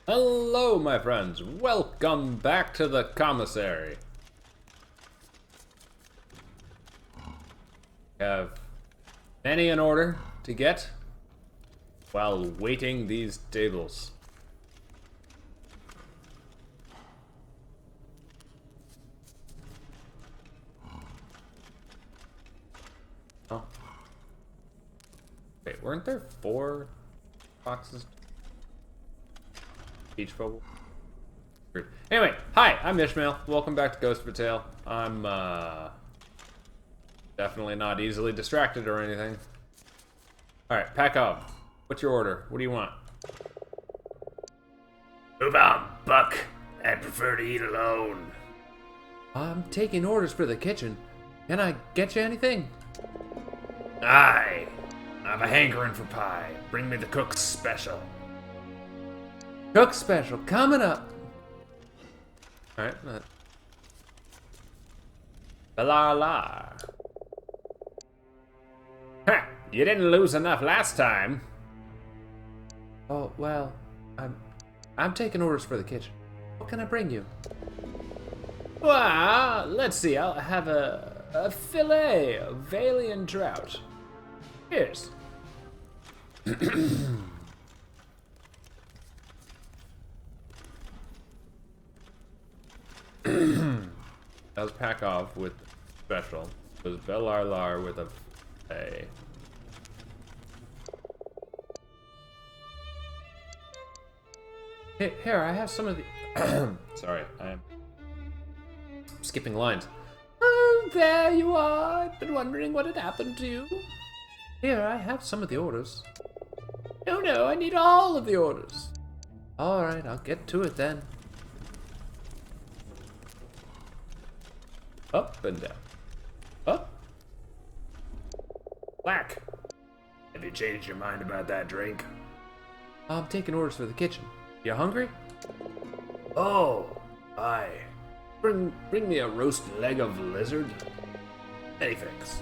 Hello, my friends. Welcome back to the commissary. We have many an order to get while waiting these tables. Oh. Wait, weren't there 4 boxes? Beach bubble. Weird. Anyway, hi, I'm Ishmael. Welcome back to Ghost of a Tale. I'm definitely not easily distracted or anything. Alright, pack up. What's your order? What do you want? Move on, Buck. I'd prefer to eat alone. I'm taking orders for the kitchen. Can I get you anything? Aye. I have a hankering for pie. Bring me the cook's special. Cook special coming up. Alright. La la. Ha! You didn't lose enough last time. Oh, well, I'm taking orders for the kitchen. What can I bring you? Well, let's see. I'll have a fillet of Valian trout. Here's. Let's pack off with special. It was Belarlar with a fillet. Here, I have some of the. Sorry, I'm skipping lines. Oh, there you are. I've been wondering what had happened to you. Here, I have some of the orders. No, I need all of the orders. All right, I'll get to it then. Up and down. Up. Whack. Have you changed your mind about that drink? I'm taking orders for the kitchen. You hungry? Oh, aye. Bring me a roast leg of lizard. Many thanks.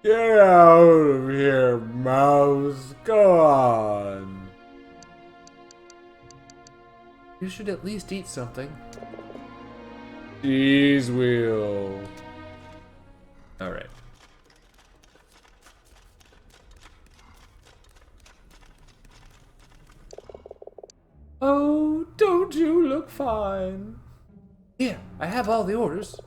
Get out of here, mouse. Go on. You should at least eat something. Cheese wheel. Alright. Oh, don't you look fine? Here, I have all the orders.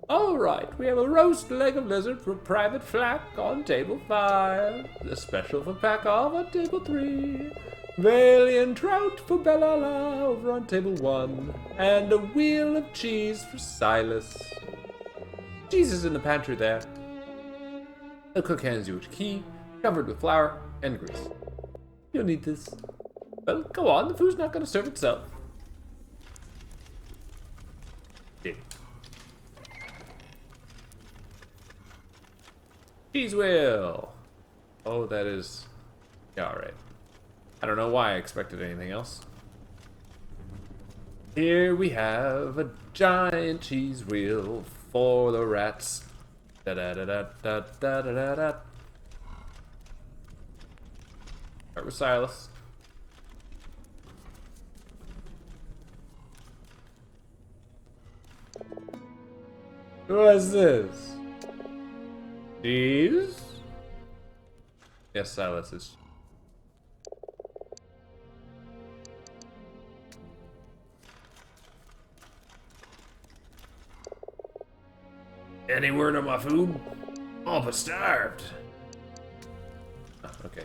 All right, we have a roast leg of lizard for Private Flack on table 5, the special for Pack-Off on table 3, Valiant trout for Bellala over on table 1, and a wheel of cheese for Silas. Cheese is in the pantry there. The cook hands you a key, covered with flour and grease. You'll need this. Well, go on, the food's not going to serve itself. Yeah. Cheese wheel! Oh, that is... Yeah, alright. I don't know why I expected anything else. Here we have a giant cheese wheel for the rats. Da da da da da da da da da. Start with Silas. What's this? Cheese? Yes, Silas is. Any word on my food? All but starved. Oh, okay.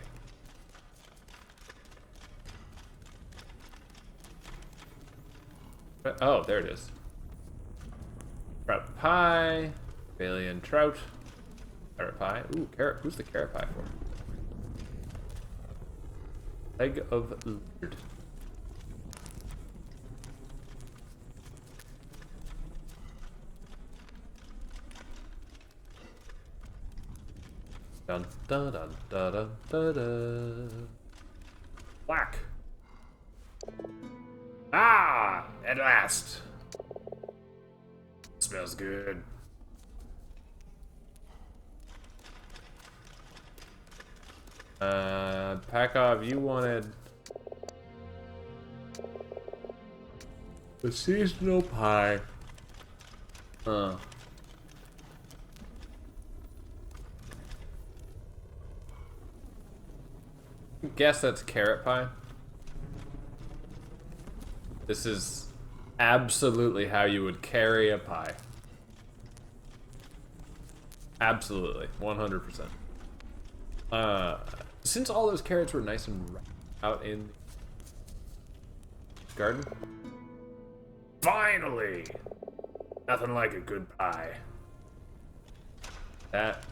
Oh, there it is. Trout pie, Valian trout, carrot pie. Ooh, carrot. Who's the carrot pie for? Leg of lizard. Dun dun dun dun dun dun dun. Whack. Ah, at last. Smells good. Pakov, you wanted the seasonal pie. Guess that's carrot pie. This is absolutely how you would carry a pie. Absolutely, 100%. Since all those carrots were nice and ripe out in the garden. Finally! Nothing like a good pie. That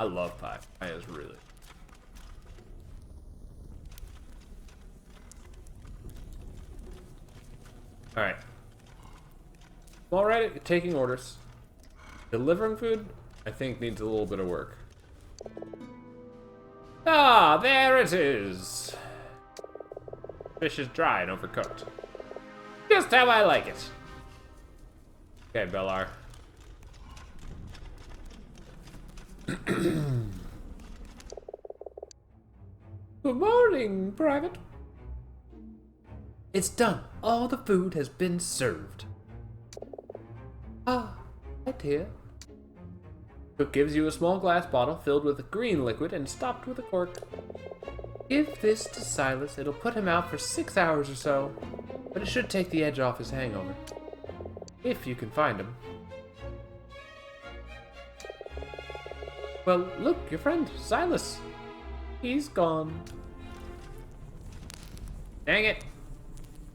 I love pie. Pie is really. All right. I'm all right at taking orders. Delivering food, I think, needs a little bit of work. Ah, there it is. Fish is dry and overcooked. Just how I like it. Okay, Bellar. Good morning, Private. It's done. All the food has been served. Ah, right here. Cook gives you a small glass bottle filled with a green liquid and stopped with a cork. Give this to Silas. It'll put him out for 6 hours or so, but it should take the edge off his hangover. If you can find him. Well, look, your friend, Silas. He's gone. Dang it.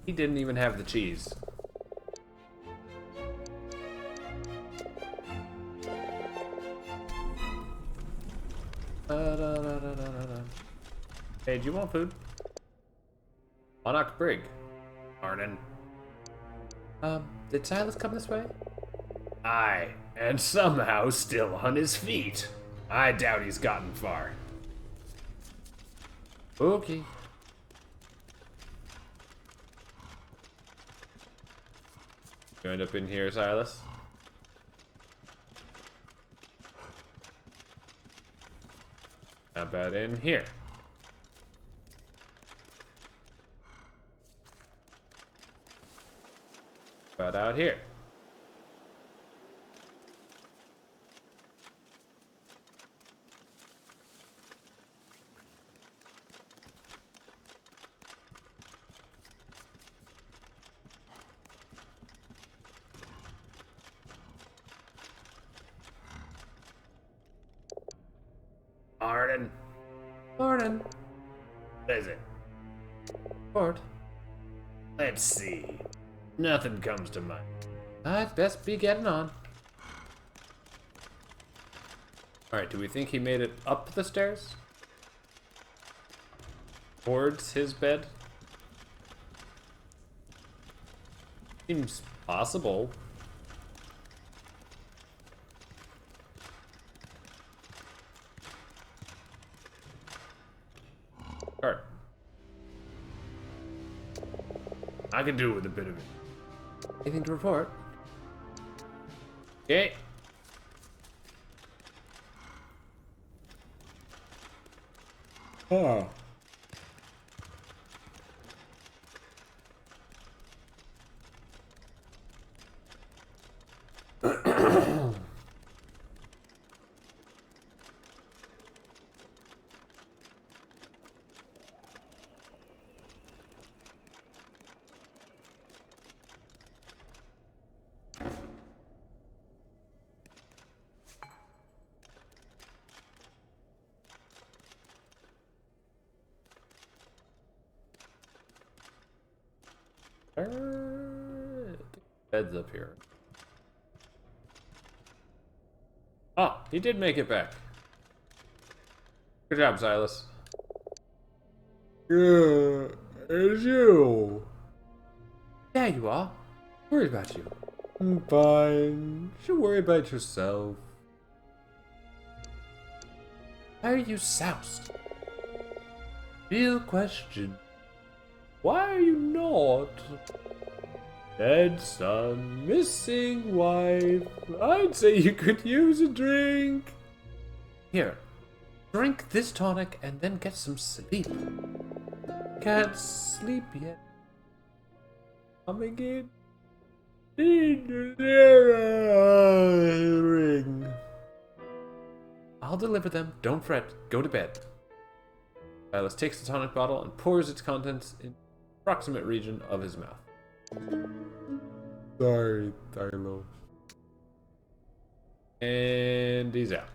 He didn't even have the cheese. Hey, do you want food? Monarch Brig. Arden. Did Silas come this way? Aye, and somehow still on his feet. I doubt he's gotten far. Okay. You end up in here, Silas? How about in here? How about out here? Arden. Morning. What is it? Port. Let's see. Nothing comes to mind. I'd best be getting on. Alright, do we think he made it up the stairs? Towards his bed? Seems possible. Alright. I can do with a bit of it. Anything to report? Okay. Oh. Bed's up here. Oh, he did make it back. Good job, Silas. Yeah, it's you. Yeah, you are. Worry about you. I'm fine. You should worry about yourself. Why are you soused? Real question. Why are you not? Dead son, missing wife. I'd say you could use a drink. Here, Drink this tonic and then get some sleep. Can't sleep yet. Coming in. Ring. I'll deliver them. Don't fret. Go to bed. Silas takes the tonic bottle and pours its contents in the approximate region of his mouth. Sorry, Tylo. And he's out.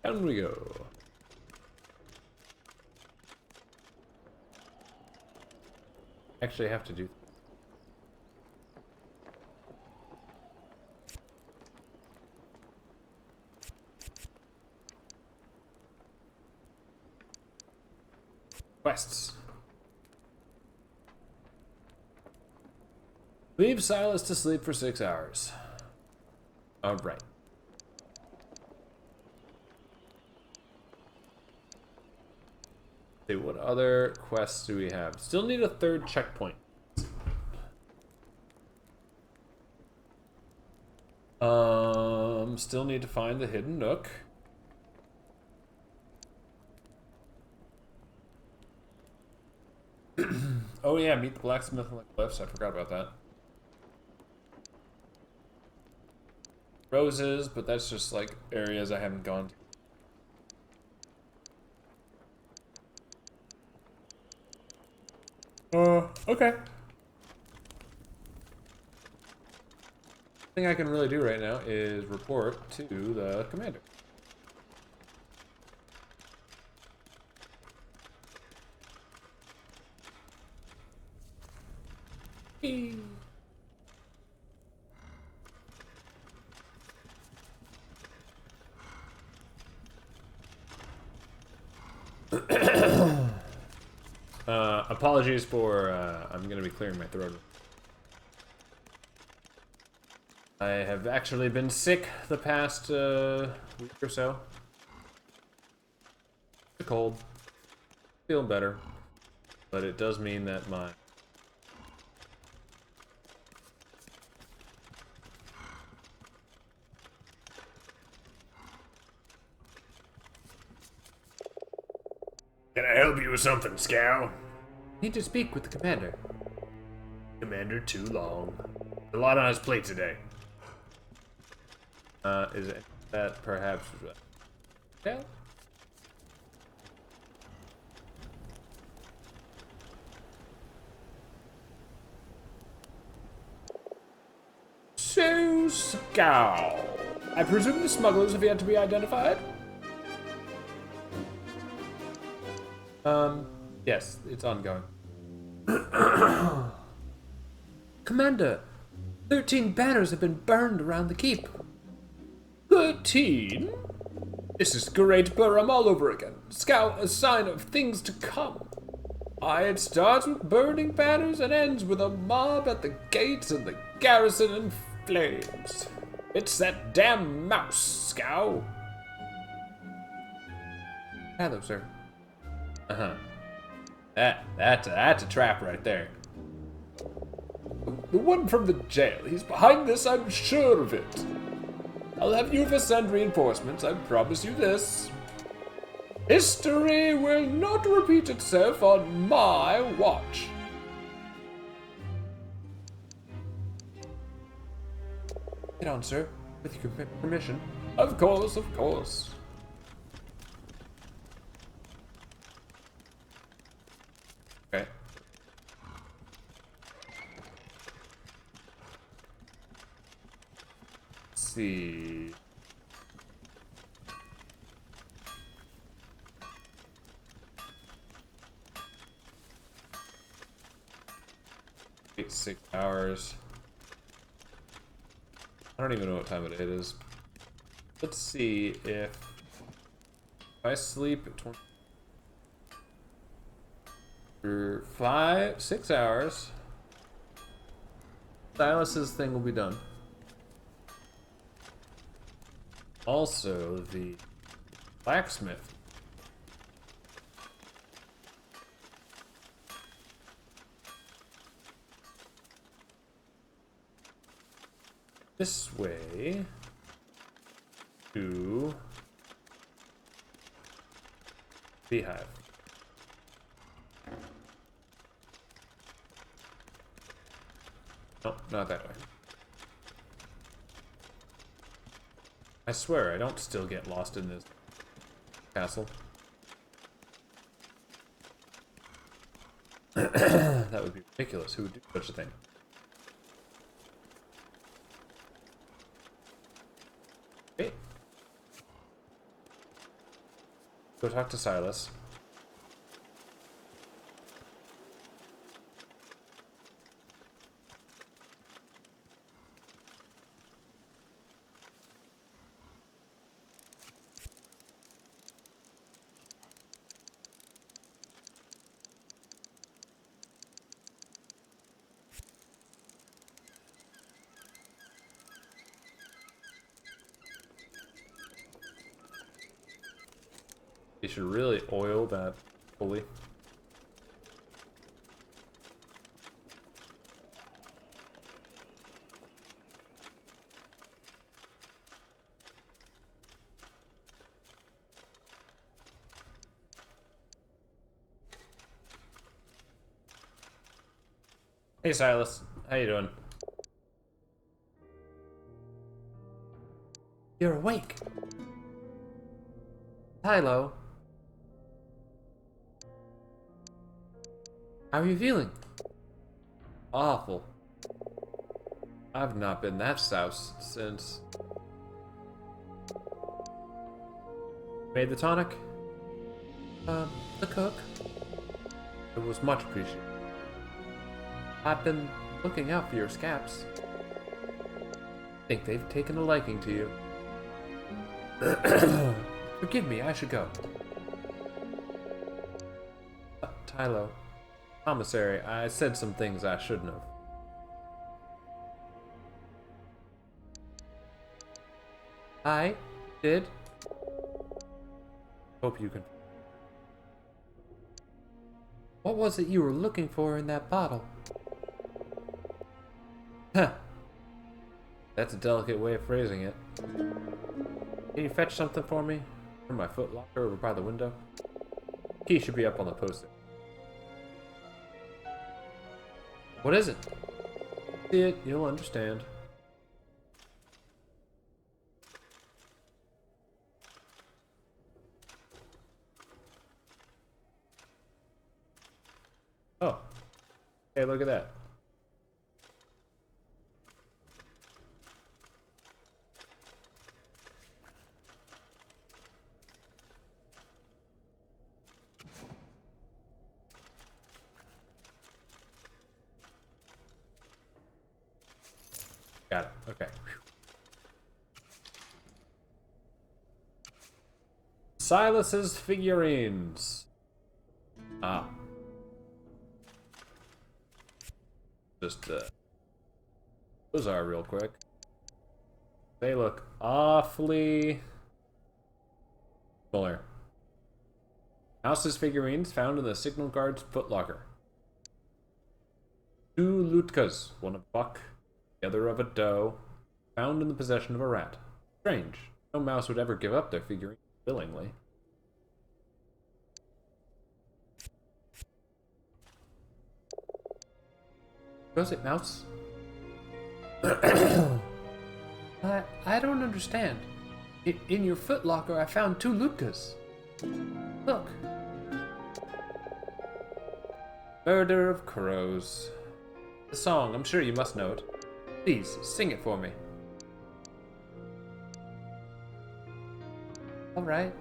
Down we go. Actually, I have to do. Quests. Leave Silas to sleep for 6 hours. Alright. See, what other quests do we have? Still need a 3rd checkpoint. Still need to find the hidden nook. Oh yeah, meet the blacksmith on the cliffs. I forgot about that. Roses, but that's just like areas I haven't gone to. Okay. Thing I can really do right now is report to the commander. Apologies for, I'm gonna be clearing my throat. I have actually been sick the past week or so. A cold. Feeling better. But it does mean that my Can I help you with something, Scow? need to speak with the commander. Commander, too long. A lot on his plate today. Is it that perhaps? Yeah. So, Scow. I presume the smugglers have yet to be identified? Yes, it's ongoing. Commander, 13 banners have been burned around the keep. 13? This is Great Burham all over again. Scout a sign of things to come. It starts with burning banners and ends with a mob at the gates and the garrison in flames. It's that damn mouse, Scow. Hello, sir. Uh-huh. That's a trap right there. The one from the jail. He's behind this, I'm sure of it. I'll have you send reinforcements, I promise you this. History will not repeat itself on my watch. Get on, sir. With your permission. Of course, of course. Okay. Let's see. Wait 6 hours. I don't even know what time it is. Let's see if I sleep at 20 for 6 hours. Silas's thing will be done. Also, the blacksmith this way to Beehive. No, not that way. I swear, I don't still get lost in this castle. That would be ridiculous. Who would do such a thing? Okay. Go talk to Silas. You should really oil that pulley. Hey Silas, how you doing? You're awake. Hello. How are you feeling? Awful. I've not been that soused since... Made the tonic? The cook. It was much appreciated. I've been looking out for your scabs. Think they've taken a liking to you. Forgive me, I should go. Tylo. Commissary, I said some things I shouldn't have. I did. Hope you can. What was it you were looking for in that bottle? Huh. That's a delicate way of phrasing it. Can you fetch something for me? From my foot locker over by the window? Key should be up on the post-it. What is it? See it, you'll understand. Oh. Hey, look at that. Got it. Okay. Silas's figurines. Ah. Just those are real quick. They look awfully similar. House's figurines found in the signal guard's footlocker. 2 Lutkas, one of buck, the other of a doe, found in the possession of a rat. Strange. No mouse would ever give up their figurine willingly. Goes it, mouse? I don't understand. In your footlocker, I found 2 Lutkas. Look. Murder of Crows. The song, I'm sure you must know it. Please, sing it for me. Alright.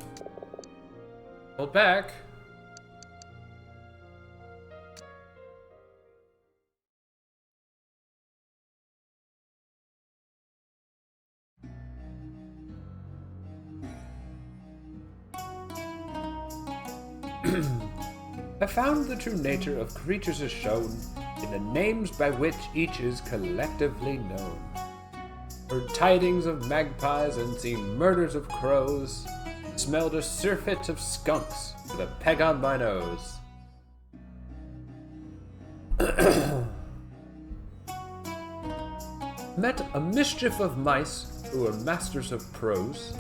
Hold back. I found the true nature of creatures is shown in the names by which each is collectively known. Heard tidings of magpies and seen murders of crows, smelled a surfeit of skunks with a peg on my nose. met a mischief of mice who were masters of prose,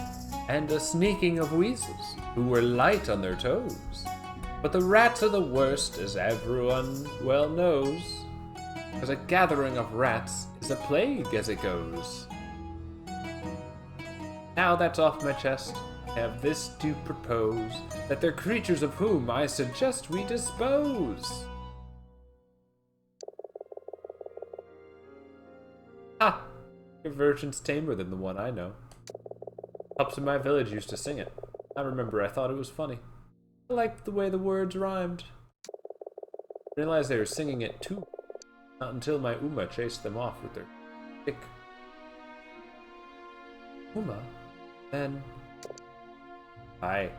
and a sneaking of weasels who were light on their toes. But the rats are the worst, as everyone well knows, 'cause a gathering of rats is a plague as it goes. Now that's off my chest, I have this to propose, that they're creatures of whom I suggest we dispose. Ha! Your version's tamer than the one I know. Pups in my village used to sing it. I remember I thought it was funny. I liked the way the words rhymed. I realized they were singing it too, not until my Uma chased them off with their stick. Uma? Then... Aye.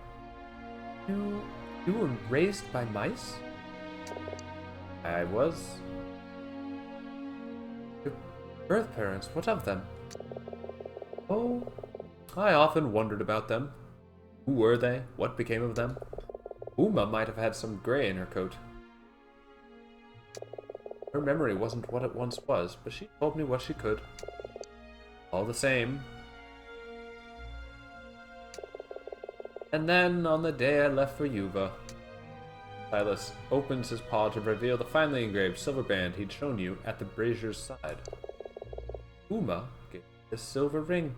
You were raised by mice? I was. Your birth parents, what of them? Oh, I often wondered about them. Who were they? What became of them? Uma might have had some gray in her coat. Her memory wasn't what it once was, but she told me what she could. All the same. And then, on the day I left for Yuva, Silas opens his paw to reveal the finely engraved silver band he'd shown you at the brazier's side. Uma gave me this silver ring.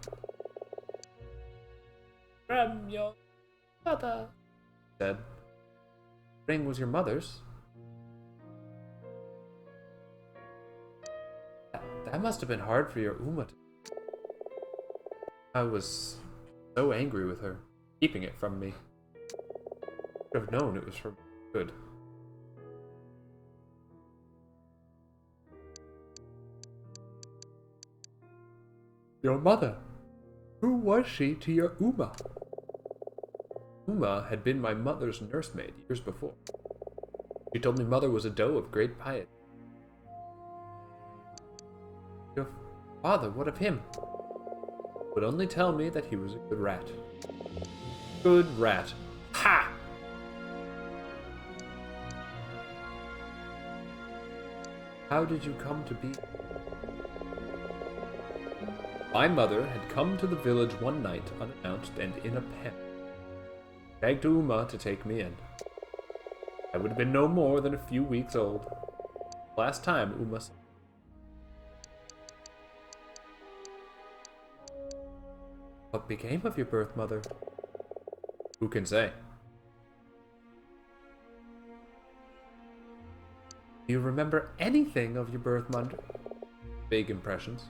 From your mother, he said. The ring was your mother's? That must have been hard for your Uma to... I was so angry with her, keeping it from me. I should have known it was for good. Your mother? Who was she to your Uma? Uma had been my mother's nursemaid years before. She told me mother was a doe of great piety. Your father, what of him? Would only tell me that he was a good rat. Good rat. Ha! How did you come to be? My mother had come to the village one night unannounced and in a pen. Begged Uma to take me in. I would have been no more than a few weeks old. Last time Uma said, what became of your birth mother? Who can say? Do you remember anything of your birth mother? Vague impressions.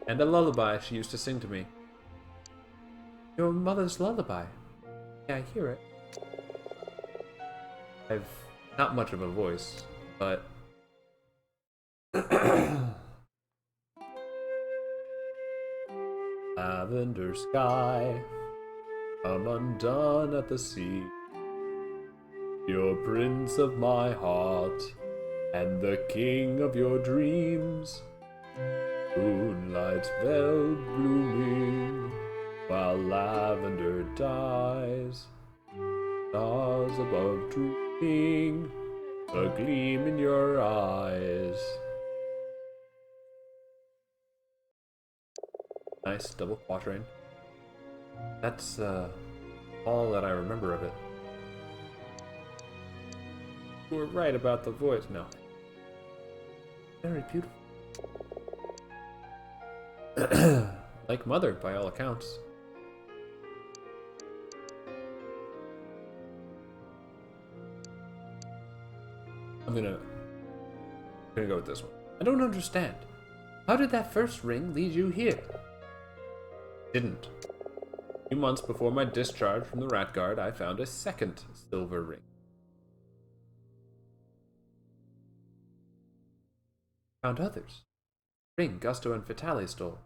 And a lullaby she used to sing to me. Your mother's lullaby? Yeah, I hear it. I've not much of a voice, but... Lavender sky, come undone at the sea. You're prince of my heart, and the king of your dreams. Moonlight's veil blooming, while lavender dies. Stars above drooping, a gleam in your eyes. Nice double quatrain. That's all that I remember of it. You were right about the voice. No. Very beautiful. Like mother, by all accounts. I'm gonna go with this one. I don't understand. How did that first ring lead you here? Didn't. A few months before my discharge from the Rat Guard, I found a second silver ring. Found others. Ring Gusto and Vitale stole.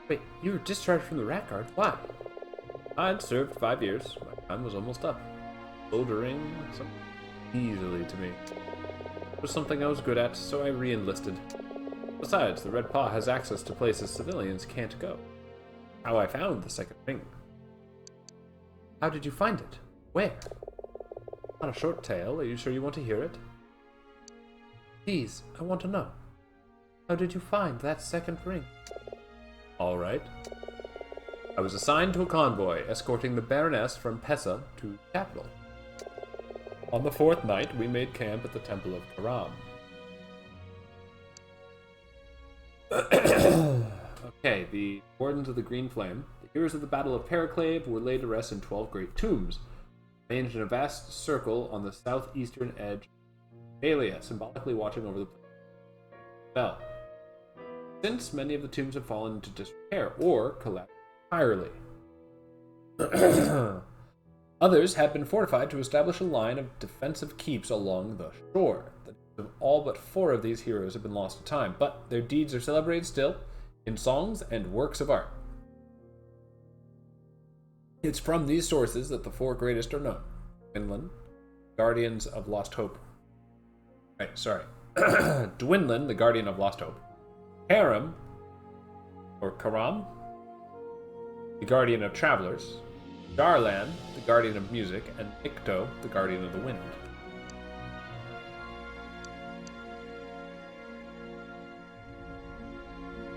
Wait, you were discharged from the Rat Guard? Why? I'd served 5 years. My time was almost up. Soldering, something easily to me. It was something I was good at, so I re-enlisted. Besides, the Red Paw has access to places civilians can't go. How I found the second ring. How did you find it? Where? Not a short tale. Are you sure you want to hear it? Please, I want to know. How did you find that second ring? All right. I was assigned to a convoy escorting the Baroness from Pesa to the capital. On the fourth night, we made camp at the Temple of Karam. Okay, the Wardens of the Green Flame. The heroes of the Battle of Periclave were laid to rest in 12 great tombs, arranged in a vast circle on the southeastern edge of Alia, symbolically watching over the place. Well, since many of the tombs have fallen into disrepair or collapsed entirely. Others have been fortified to establish a line of defensive keeps along the shore. The names of all but 4 of these heroes have been lost to time, but their deeds are celebrated still in songs and works of art. It's from these sources that the 4 greatest are known. Dwinlin, Guardians of Lost Hope. Dwinlin, the Guardian of Lost Hope. Karam, the Guardian of Travelers. Darlan, the Guardian of Music, and Ikto, the Guardian of the Wind.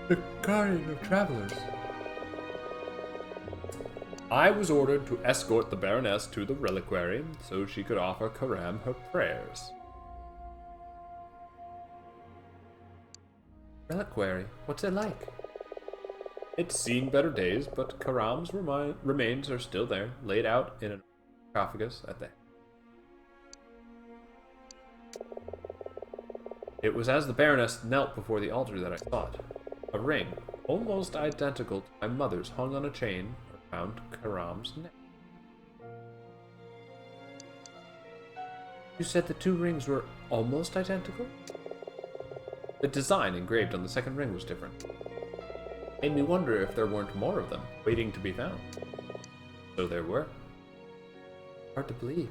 The Guardian of Travelers. I was ordered to escort the Baroness to the reliquary so she could offer Karam her prayers. Reliquary? What's it like? It's seen better days, but Karam's remains are still there, laid out in an sarcophagus at the head. It was as the Baroness knelt before the altar that I saw it. A ring, almost identical to my mother's, hung on a chain around Karam's neck. You said the 2 rings were almost identical? The design engraved on the second ring was different. Made me wonder if there weren't more of them, waiting to be found. So there were. Hard to believe.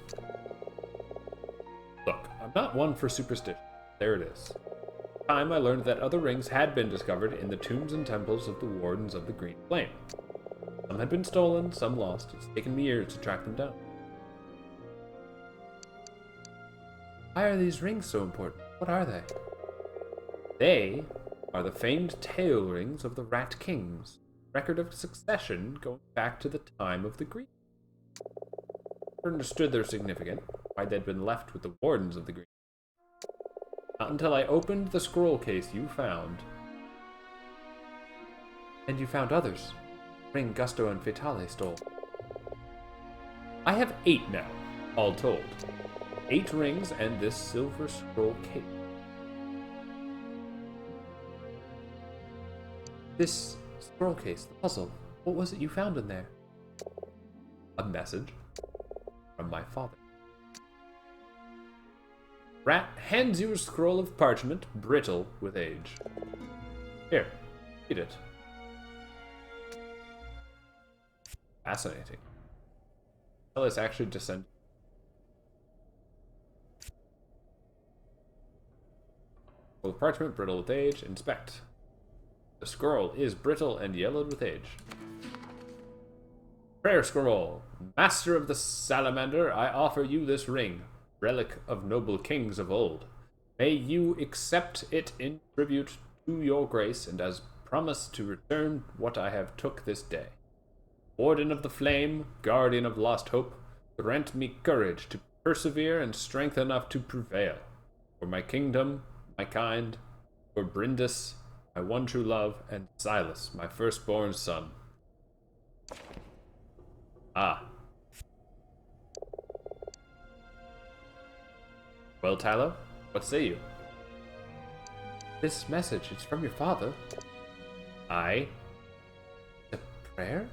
Look, I'm not one for superstition. There it is. At the time, I learned that other rings had been discovered in the tombs and temples of the Wardens of the Green Flame. Some had been stolen, some lost. It's taken me years to track them down. Why are these rings so important? What are they? They are the famed tail rings of the Rat Kings, record of succession going back to the time of the Green. I understood their significance, why they'd been left with the Wardens of the Green. Not until I opened the scroll case you found. And you found others. Ring Gusto and Fatale stole. I have 8 now, all told. 8 rings and this silver scroll case. This scroll case, the puzzle, what was it you found in there? A message from my father. Rat hands you a scroll of parchment, brittle with age. Here, read it. Fascinating. Silas actually descended. Scroll of parchment, brittle with age, inspect. The scroll is brittle and yellowed with age. Prayer scroll. Master of the salamander, I offer you this ring, relic of noble kings of old. May you accept it in tribute to your grace, and as promise to return what I have took this day. Warden of the Flame, Guardian of Lost Hope, grant me courage to persevere and strength enough to prevail. For my kingdom, my kind, for Brindis, my one true love, and Silas, my firstborn son. Ah. Well, Tylo, what say you? This message is from your father. Aye. A prayer?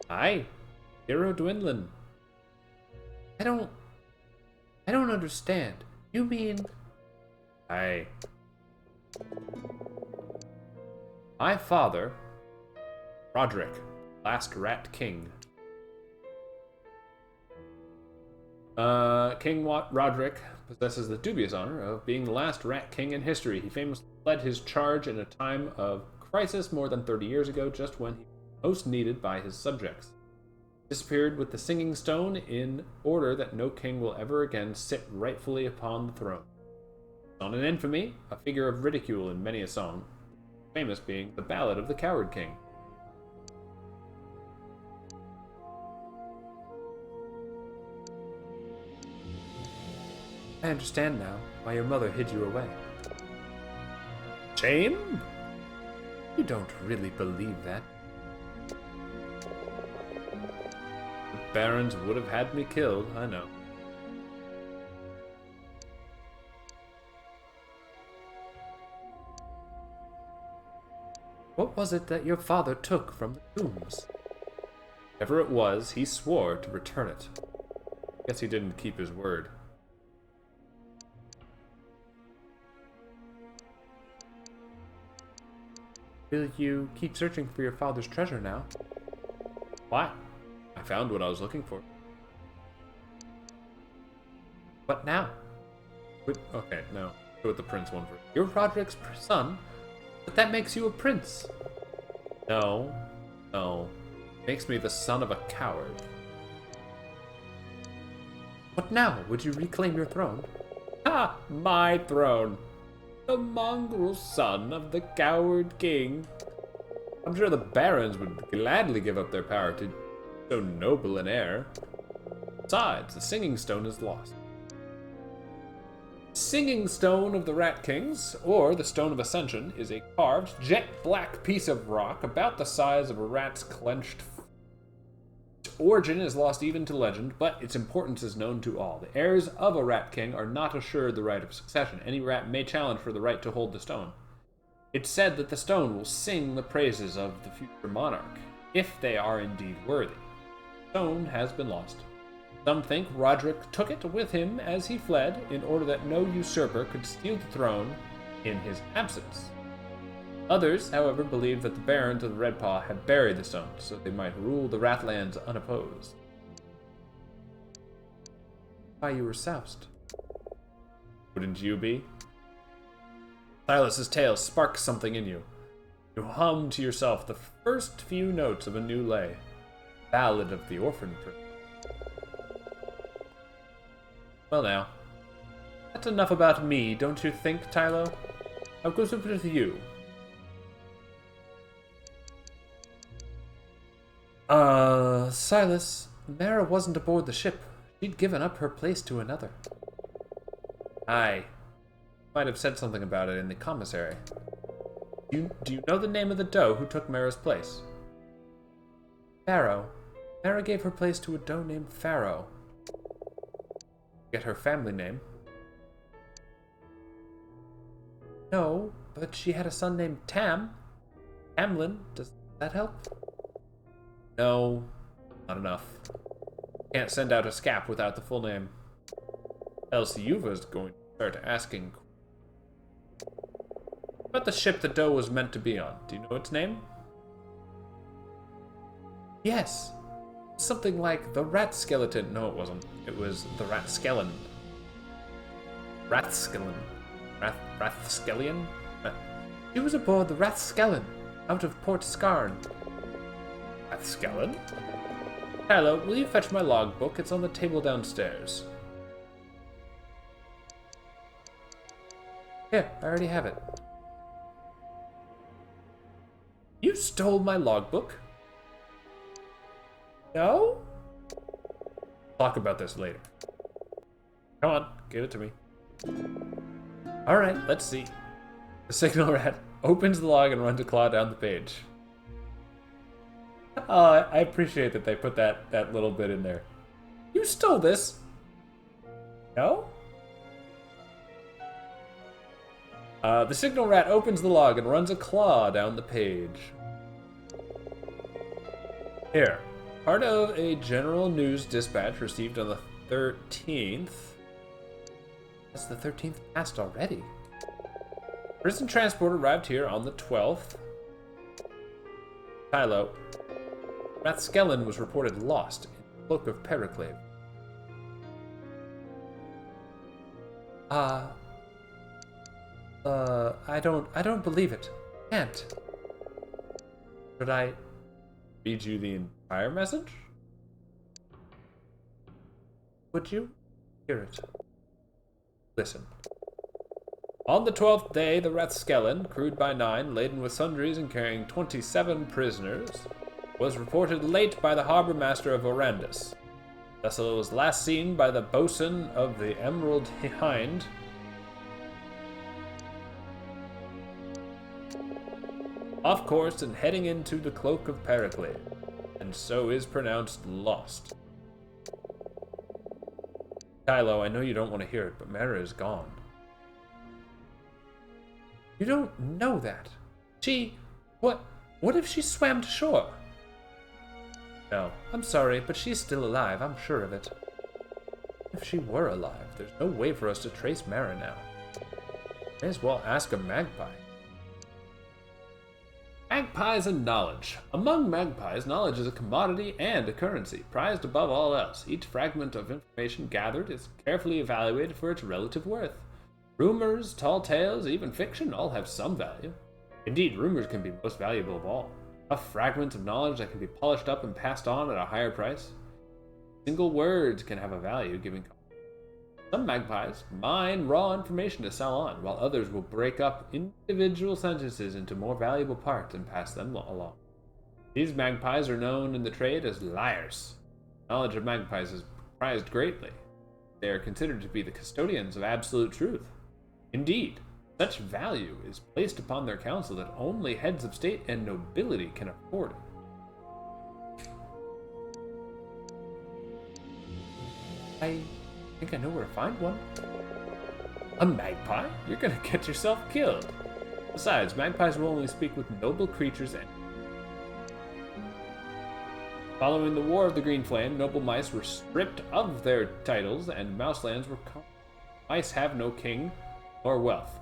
Aye. Hero Dwinlin. I don't understand. You mean... Aye. My father, Roderick, last Rat King. King Roderick possesses the dubious honor of being the last Rat King in history. He famously led his charge in a time of crisis more than 30 years ago, just when he was most needed by his subjects. He disappeared with the Singing Stone in order that no king will ever again sit rightfully upon the throne. On an infamy, a figure of ridicule in many a song, famous being the Ballad of the Coward King. I understand now why your mother hid you away. Shame? You don't really believe that. The barons would have had me killed, I know. What was it that your father took from the tombs? Whatever it was, he swore to return it. Guess he didn't keep his word. Will you keep searching for your father's treasure now? Why? I found what I was looking for. What now? Okay, no. Go with the prince one first. You're Roderick's son, but that makes you a prince. No. Makes me the son of a coward. What now? Would you reclaim your throne? Ah, my throne. The mongrel son of the coward king. I'm sure the barons would gladly give up their power to so noble an heir. Besides, the singing stone is lost. Singing stone of the Rat Kings, or the Stone of Ascension, is a carved, jet-black piece of rock about the size of a rat's clenched fist. Its origin is lost even to legend, but its importance is known to all. The heirs of a Rat King are not assured the right of succession. Any rat may challenge for the right to hold the stone. It's said that the stone will sing the praises of the future monarch, if they are indeed worthy. The stone has been lost. Some think Roderick took it with him as he fled, in order that no usurper could steal the throne in his absence. Others, however, believe that the barons of the Red Paw had buried the stone, so they might rule the Ratlands unopposed. Why you were soused? Wouldn't you be? Silas's tale sparks something in you. You hum to yourself the first few notes of a new lay. Ballad of the Orphan Prince. Well now, that's enough about me, don't you think, Tylo? How goes it with you? Silas, Mara wasn't aboard the ship. She'd given up her place to another. Aye. Might have said something about it in the commissary. Do you know the name of the doe who took Mara's place? Pharaoh. Mara gave her place to a doe named Pharaoh. Get her family name? No, but she had a son named Tam. Tamlin, does that help? No, not enough. Can't send out a scap without the full name. Else Yuva's going to start asking. About the ship the doe was meant to be on. Do you know its name? Yes. Something like the rat skeleton. No, it wasn't. It was the rat skeleton. Rathskellen. Rathskelion? She was aboard the Rathskellen, out of Port Scarn. Rathskellen? Hello, will you fetch my logbook? It's on the table downstairs. Here, I already have it. You stole my logbook? No? Talk about this later. Come on, give it to me. Alright, let's see. The signal rat opens the log and runs a claw down the page. I appreciate that they put that little bit in there. You stole this? No? The signal rat opens the log and runs a claw down the page. Here. Part of a general news dispatch received on the 13th. That's the 13th passed already. Prison transport arrived here on the 12th. Tylo. Rathskellen was reported lost in the cloak of Periclave. I don't believe it. Can't. Should I read you the entire message? Would you? Hear it. Listen. On the 12th day, the Rathskellen, crewed by 9, laden with sundries and carrying 27 prisoners, was reported late by the harbor master of Orandus. The vessel was last seen by the boatswain of the Emerald Hind, off course and heading into the Cloak of Pericles, and so is pronounced lost. Kylo, I know you don't want to hear it, but Mara is gone. You don't know that. What if she swam to shore? No, I'm sorry, but she's still alive, I'm sure of it. If she were alive, there's no way for us to trace Mara now. May as well ask a magpie. Magpies and knowledge. Among magpies, knowledge is a commodity and a currency, prized above all else. Each fragment of information gathered is carefully evaluated for its relative worth. Rumors, tall tales, even fiction all have some value. Indeed, rumors can be most valuable of all. Rough fragments of knowledge that can be polished up and passed on at a higher price. Single words can have a value, giving some magpies mine raw information to sell on, while others will break up individual sentences into more valuable parts and pass them along. These magpies are known in the trade as liars. Knowledge of magpies is prized greatly. They are considered to be the custodians of absolute truth. Indeed, such value is placed upon their counsel that only heads of state and nobility can afford it. I think I know where to find one. A magpie? You're gonna get yourself killed. Besides, magpies will only speak with noble creatures and... Following the War of the Green Flame, noble mice were stripped of their titles and mouselands were mice have no king nor wealth.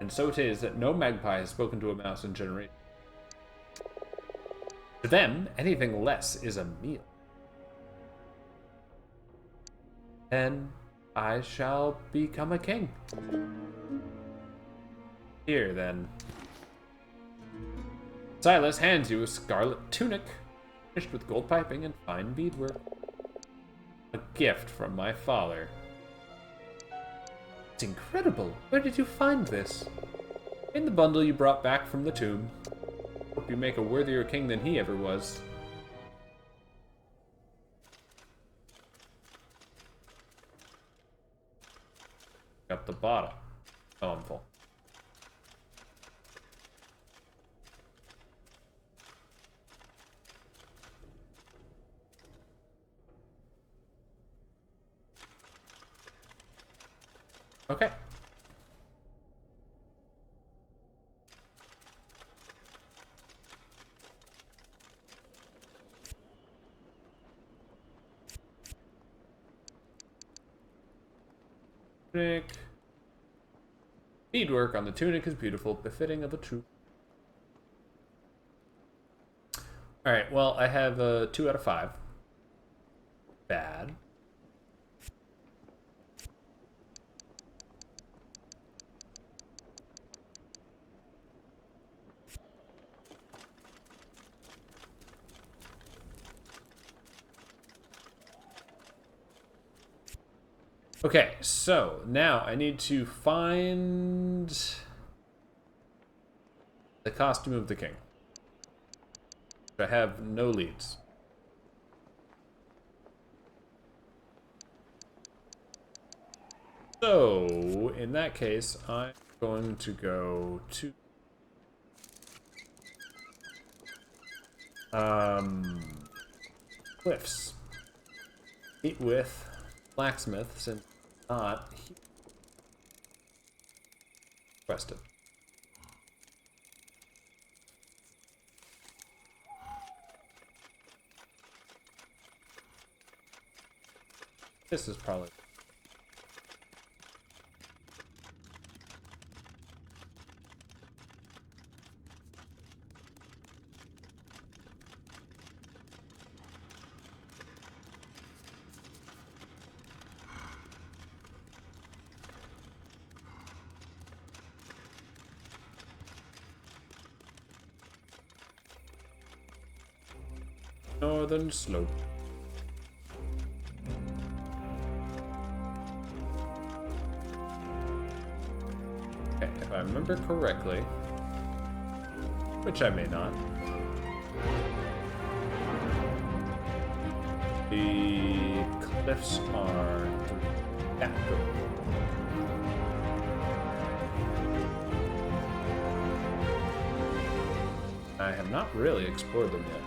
And so it is that no magpie has spoken to a mouse in generations. To them, anything less is a meal. Then I shall become a king. Here, then. Silas hands you a scarlet tunic, finished with gold piping and fine beadwork. A gift from my father. It's incredible. Where did you find this? In the bundle you brought back from the tomb. Hope you make a worthier king than he ever was. Up the bottom. Oh, I'm full. Okay. Tunic. Beadwork on the tunic is beautiful, befitting of a true. Alright, well, I have a 2 out of 5. Bad. Okay, so now I need to find the costume of the king. I have no leads. So, in that case, I'm going to go to cliffs. Meet with blacksmith, since not requested. This is probably northern slope. if I remember correctly, which I may not, the cliffs are through that door. I have not really explored them yet.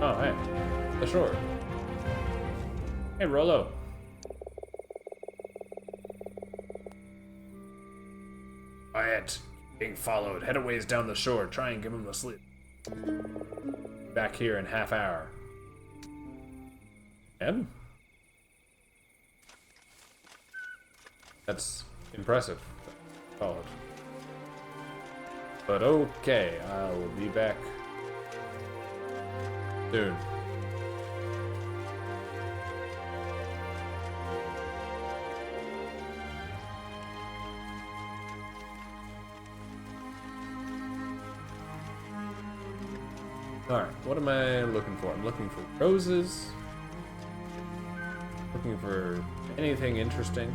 Oh, hey. The shore. Hey, Rollo. Quiet. Being followed. Head a ways down the shore. Try and give him the slip. Back here in half hour. And? That's impressive. Solid. But okay, I will be back soon. Alright, what am I looking for? I'm looking for roses. Looking for anything interesting.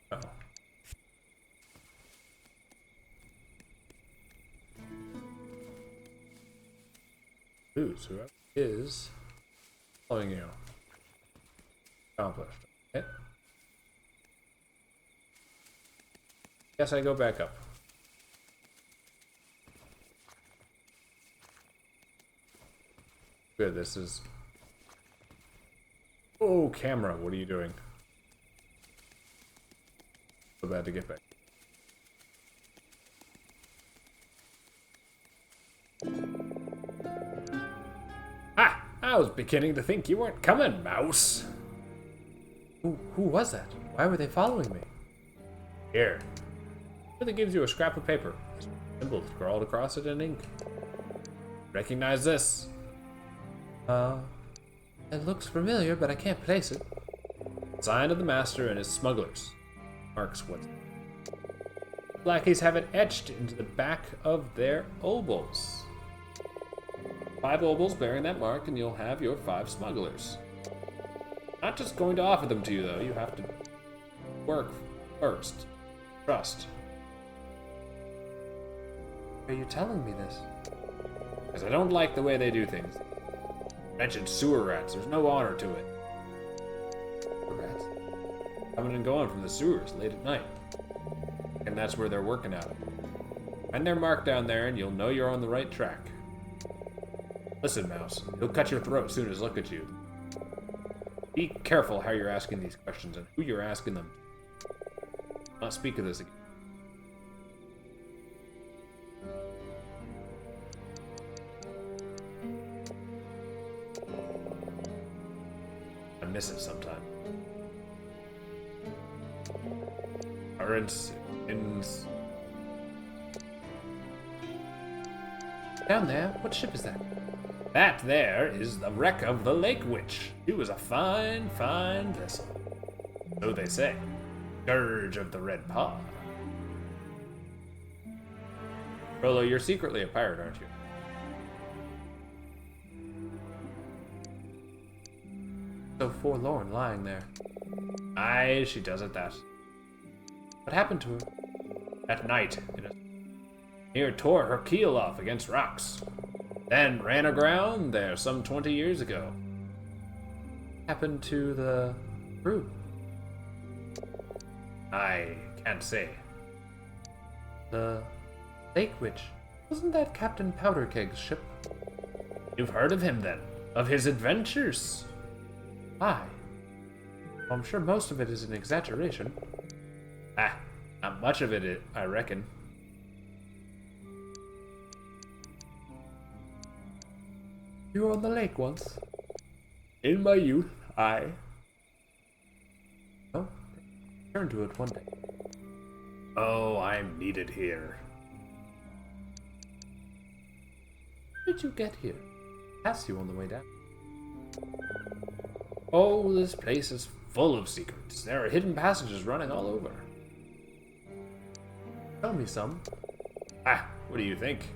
Oh. Who's whoever is following you. Accomplished. Okay. Guess I go back up. Good, this is... Oh, camera, what are you doing? So bad to get back. Ah! I was beginning to think you weren't coming, mouse. Who was that? Why were they following me? Here. It gives you a scrap of paper. Symbol scrawled across it in ink. Recognize this? It looks familiar, but I can't place it. Sign of the master and his smugglers. Marks what lackeys have it etched into the back of their obols. 5 obols bearing that mark, and you'll have your 5 smugglers. Not just going to offer them to you, though. You have to work first. Trust. Are you telling me this? Because I don't like the way they do things. Wretched sewer rats. There's no honor to it. Rats? Coming and going from the sewers late at night. And that's where they're working out. Find their mark down there and you'll know you're on the right track. Listen, Mouse. He'll cut your throat as soon as look at you. Be careful how you're asking these questions and who you're asking them. Do not speak of this again. I miss it sometime. Down there? What ship is that? That there is the wreck of the Lake Witch. She was a fine, fine vessel. So they say. Scourge of the Red Paw. Rolo, you're secretly a pirate, aren't you? So forlorn lying there. Aye, she does it that. What happened to her? At night, it near tore her keel off against rocks. Then ran aground there some 20 years ago. Happened to the crew? I can't say. The Lake Witch. Wasn't that Captain Powderkeg's ship? You've heard of him then? Of his adventures? Aye. Well, I'm sure most of it is an exaggeration. Not much of it, I reckon. You were on the lake once? In my youth, aye. Oh, return to it one day. Oh, I'm needed here. How did you get here? Passed you on the way down. Oh, this place is full of secrets. There are hidden passages running all over. Tell me some. What do you think?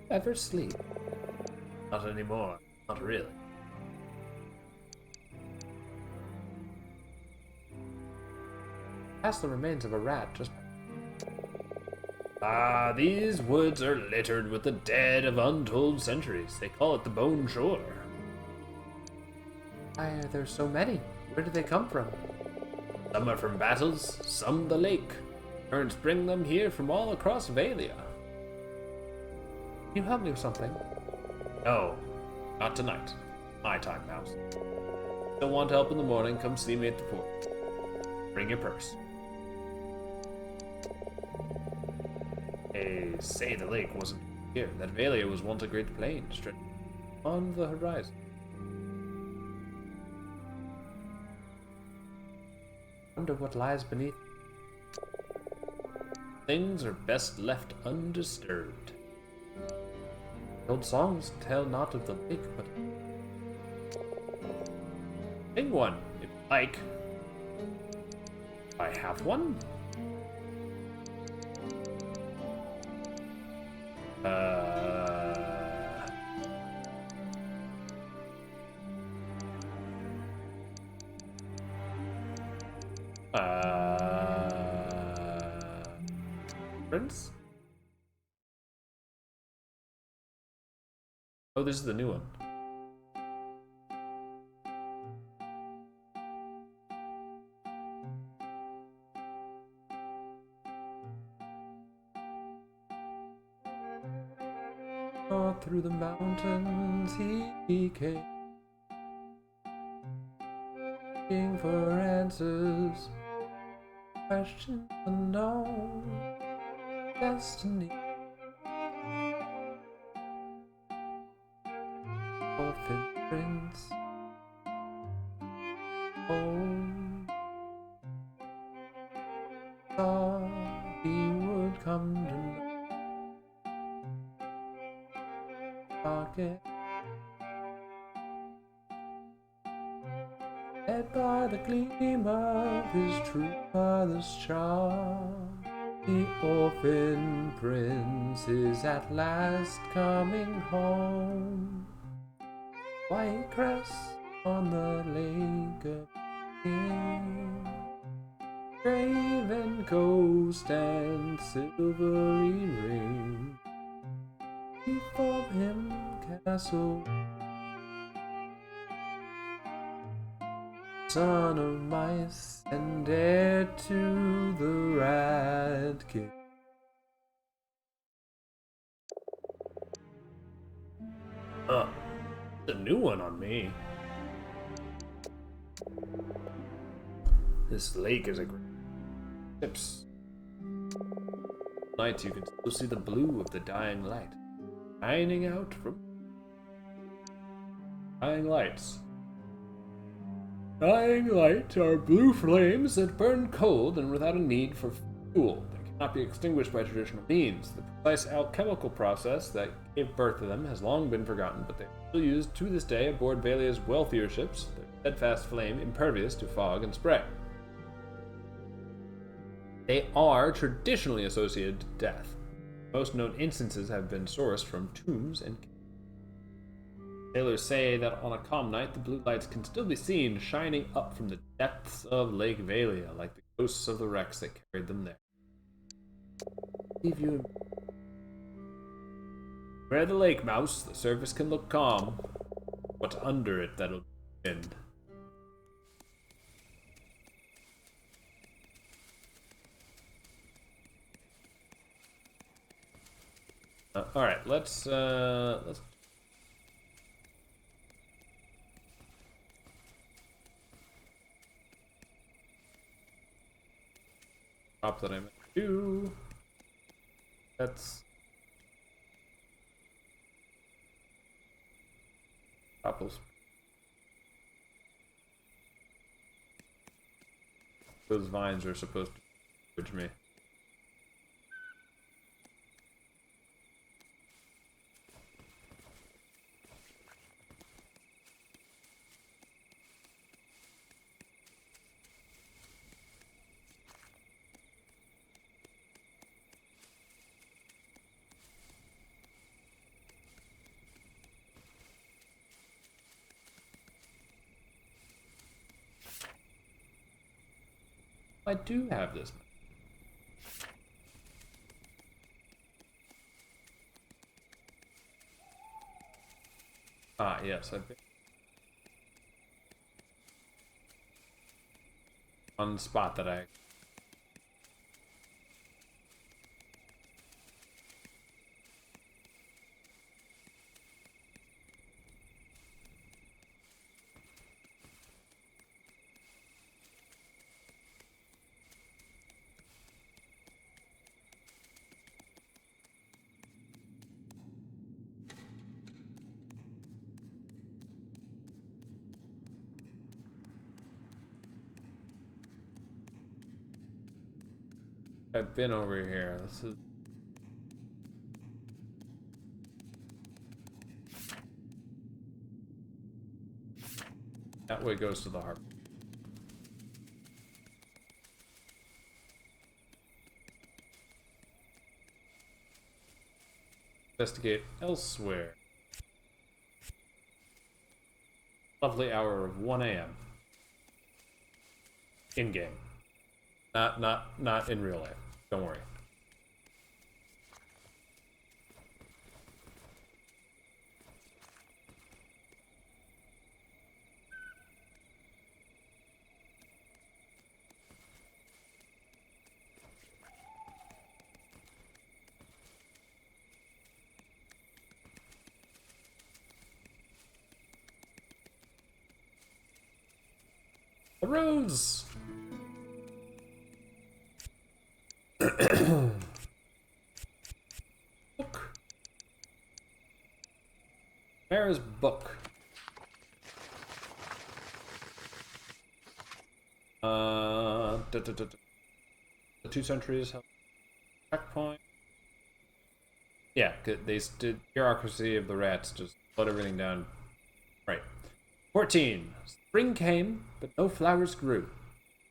Ever sleep? Not anymore. Not really. Past the remains of a rat just... these woods are littered with the dead of untold centuries. They call it the Bone Shore. Why are there so many? Where do they come from? Some are from battles, some the lake. Currents bring them here from all across Valia. Can you help me with something? No, not tonight. My time, Mouse. Don't want help in the morning, come see me at the port. Bring your purse. They say the lake wasn't here, that Valia was once a great plain stretched on the horizon. Wonder what lies beneath. Things are best left undisturbed. Old songs tell not of the lake, but sing one, if you like. I have one. Prince? Oh, this is the new one. Oh, through the mountains he came, looking for answers, questions unknown, destiny. Orphan prince, home, thought he would come to know. Pocket, led by the gleam of his true mother's charm, the orphan prince is at last coming home. White crest on the lake of king, graven ghost and silvery ring. Before him castle, son of mice and heir to the Rat King. The new one on me. This lake is a great ships. Nights you can still see the blue of the dying light shining out from dying lights. Dying light are blue flames that burn cold and without a need for fuel. They cannot be extinguished by traditional means. The precise alchemical process that gave birth to them has long been forgotten, but they are still used to this day aboard Valia's wealthier ships, their steadfast flame impervious to fog and spray. They are traditionally associated to death. Most known instances have been sourced from tombs and caves. Sailors say that on a calm night, the blue lights can still be seen shining up from the depths of Lake Valia, like the ghosts of the wrecks that carried them there. Leave you. Where the lake, Mouse, the surface can look calm. What's under it that'll end? All right, let's. Drop that I meant to do. That's apples. Those vines are supposed to bridge me. I do have this. Ah, yes, I've been on the spot that I. I've been over here. This is. That way goes to the harbor. Investigate elsewhere. Lovely hour of 1 a.m. In game. Not in real life. Don't worry. A rose! Book. Mare's book. The 2 centuries checkpoint. Yeah, they did bureaucracy of the rats just let everything down. Right. 14. Spring came, but no flowers grew.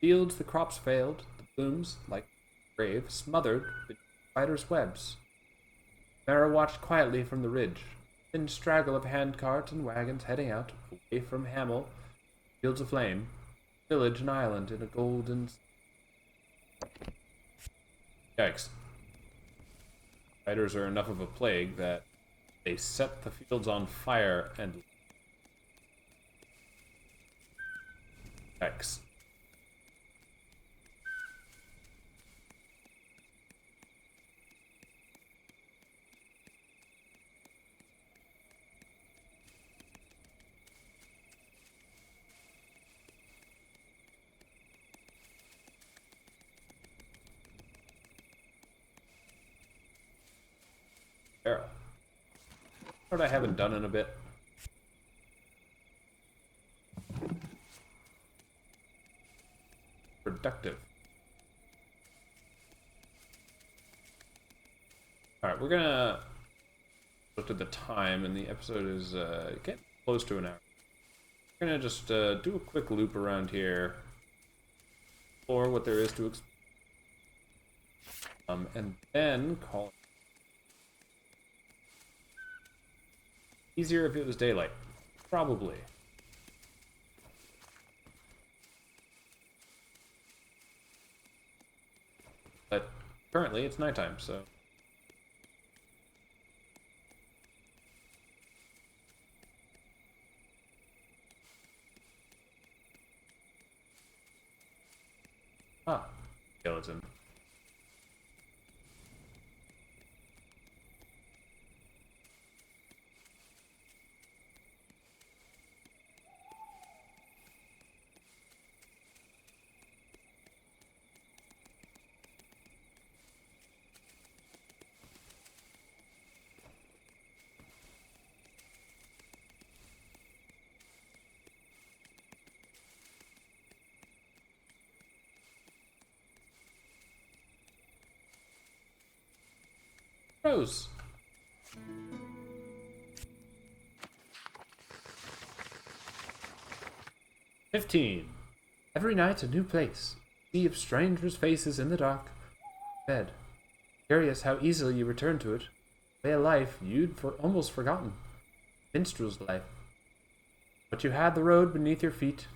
Fields the crops failed, the blooms, like grave, smothered beneath spiders' webs. Mara watched quietly from the ridge. Thin straggle of handcarts and wagons heading out, away from Hamel, fields aflame, village and island in a golden. Yikes. Spiders are enough of a plague that they set the fields on fire and. Yikes. Arrow. What I haven't done in a bit. Productive. Alright, we're gonna look at the time, and the episode is getting close to an hour. We're gonna just do a quick loop around here, explore what there is to explore, and then call it. Easier if it was daylight. Probably. But currently it's nighttime, so. Ah, skeleton. Rose. "15. Every night a new place. Sea of strangers' faces in the dark. Bed. Curious how easily you return to it. Way a life you'd almost forgotten. Minstrel's life. But you had the road beneath your feet,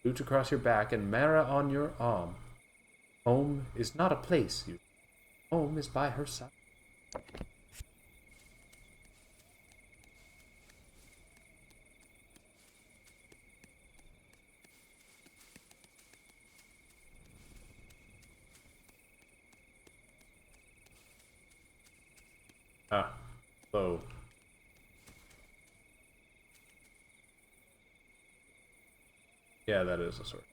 boot across your back, and Mara on your arm. Home is not a place, you. Home is by her side." Ah, whoa. Yeah, that is a sword.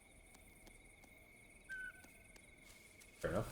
Fair enough.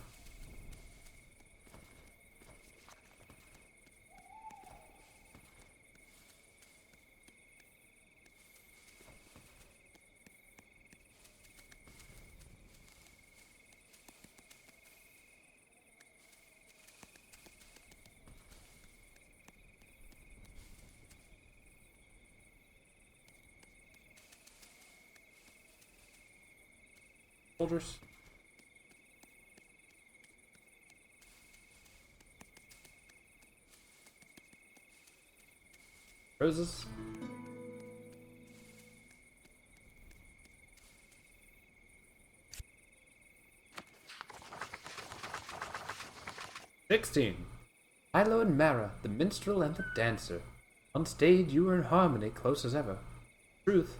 Soldiers. Roses. "16. Milo and Mara, the minstrel and the dancer. On stage you were in harmony, close as ever. Truth,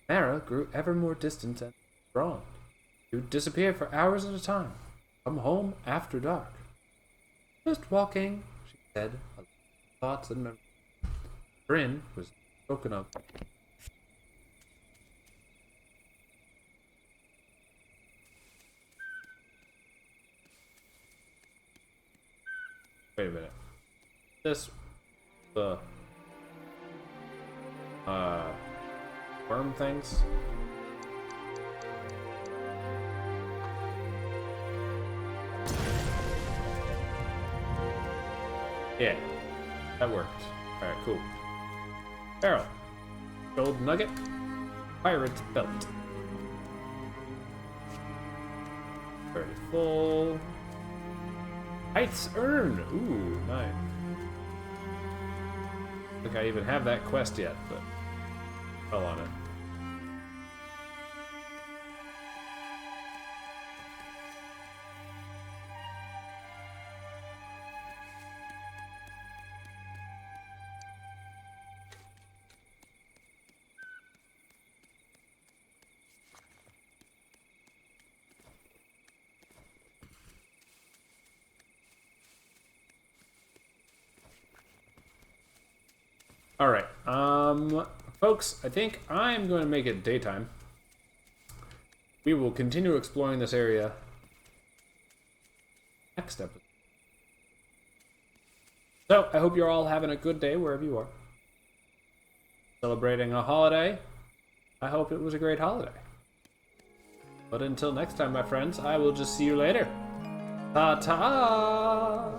Mara grew ever more distant and withdrawn. She would disappear for hours at a time, come home after dark. Just walking, she said, thoughts and memories. Bryn was spoken of. Wait a minute. This the worm things? Yeah, that worked. Alright, cool. Barrel. Gold nugget. Pirate's belt. Very full. Heights earned. Ooh, nice. I don't think I even have that quest yet, but fell on it. Alright, folks, I think I'm going to make it daytime. We will continue exploring this area next episode. So, I hope you're all having a good day wherever you are. Celebrating a holiday. I hope it was a great holiday. But until next time, my friends, I will just see you later. Ta-ta!